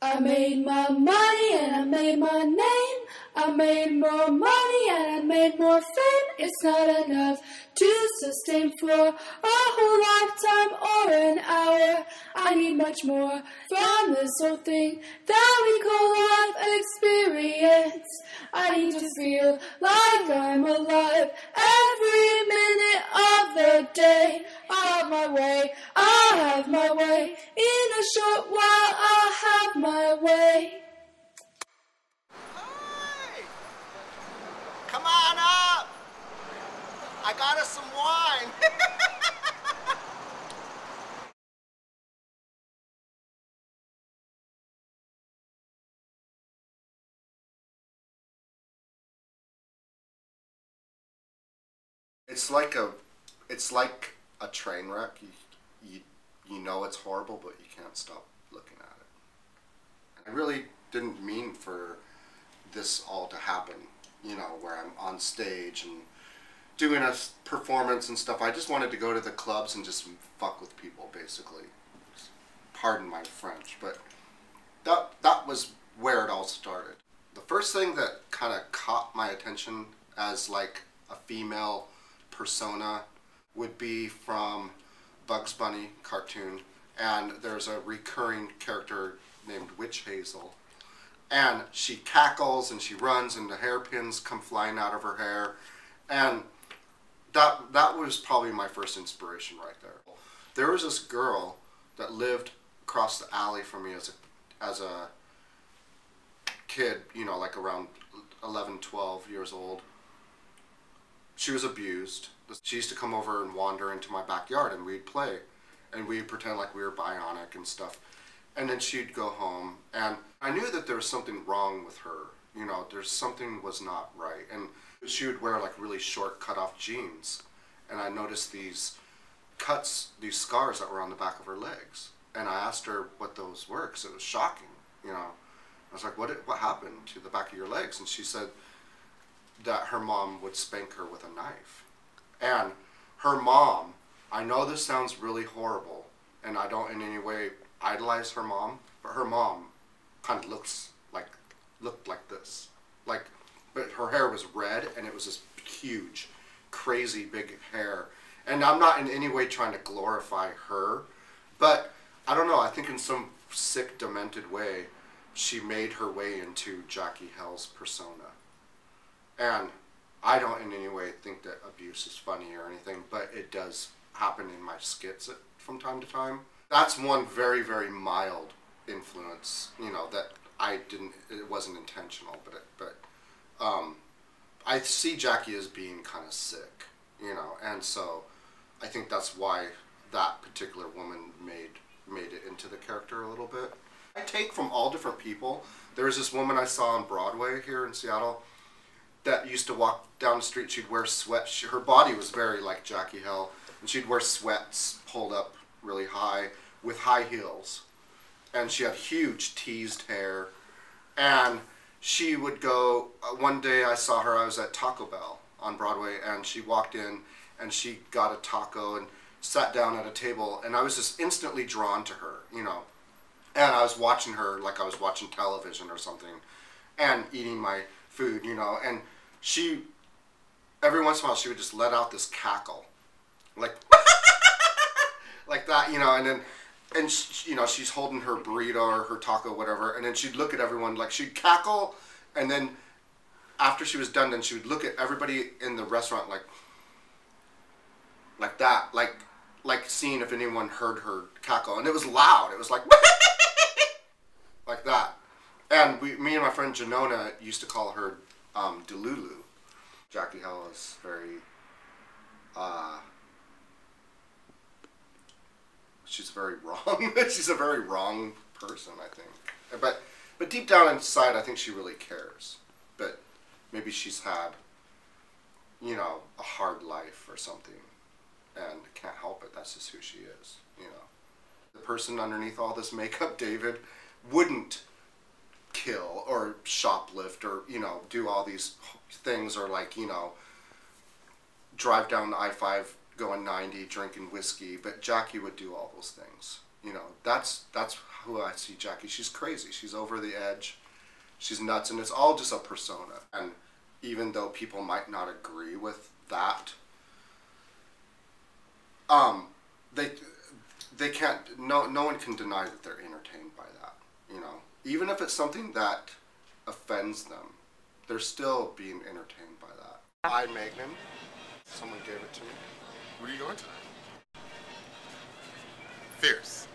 I made my money and I made my name. I made more money and I made more fame. It's not enough to sustain for a whole lifetime or an hour. I need much more from this whole thing that we call life experience. I need to feel like I'm alive every minute of the day. I'll have my way, I'll have my way. In a short while, I'll have my way. Hey! Come on up! I got us some wine! It's like a train wreck. You know it's horrible, but you can't stop looking at it. I really didn't mean for this all to happen, you know, where I'm on stage and doing a performance and stuff. I just wanted to go to the clubs and just fuck with people, basically. Pardon my French, but that was where it all started. The first thing that kind of caught my attention as like a female persona would be from Bugs Bunny cartoon, and there's a recurring character named Witch Hazel, and she cackles and she runs and the hairpins come flying out of her hair, and that was probably my first inspiration right there. There was this girl that lived across the alley from me as a kid, you know, like around 11, 12 years old. She was abused. She used to come over and wander into my backyard and we'd play and we'd pretend like we were bionic and stuff. And then she'd go home and I knew that there was something wrong with her. You know, there's something was not right. And she would wear like really short cut off jeans. And I noticed these cuts, these scars that were on the back of her legs. And I asked her what those were because it was shocking, you know. I was like, what happened to the back of your legs? And she said that her mom would spank her with a knife. And her mom, I know this sounds really horrible, and I don't in any way idolize her mom, but her mom kind of looked like this. But her hair was red, and it was this huge, crazy big hair. And I'm not in any way trying to glorify her, but I don't know, I think in some sick, demented way, she made her way into Jackie Hell's persona. And I don't in any way think that abuse is funny or anything, but it does happen in my skits from time to time. That's one very, very mild influence, you know, that it wasn't intentional, but I see Jackie as being kind of sick, you know, and so I think that's why that particular woman made it into the character a little bit. I take from all different people. There was this woman I saw on Broadway here in Seattle that used to walk down the street. She'd wear sweats. Her body was very like Jackie Hell, and she'd wear sweats pulled up really high with high heels, and she had huge teased hair. And she would go, one day I saw her, I was at Taco Bell on Broadway, and she walked in and she got a taco and sat down at a table, and I was just instantly drawn to her, you know. And I was watching her like I was watching television or something, and eating my food, you know, and she, every once in a while, she would just let out this cackle, like, like that, you know, and she, you know, she's holding her burrito or her taco, whatever, and then she'd look at everyone, like, she'd cackle, and then after she was done, then she would look at everybody in the restaurant, like that, like seeing if anyone heard her cackle, and it was loud, it was like, like that. And me and my friend Janona used to call her Delulu. Jackie Hell is very, she's very wrong. She's a very wrong person, I think. But deep down inside, I think she really cares. But maybe she's had, you know, a hard life or something, and can't help it. That's just who she is, you know. The person underneath all this makeup, David, wouldn't kill or shoplift or, you know, do all these things, or like, you know, drive down the I-5 going 90 drinking whiskey, but Jackie would do all those things. You know, that's who I see Jackie. She's crazy. She's over the edge. She's nuts, and it's all just a persona. And even though people might not agree with that, they can't. No one can deny that they're entertained by that. You know, even if it's something that offends them, they're still being entertained by that. I Magnum. Someone gave it to me. What are you going tonight? Fierce.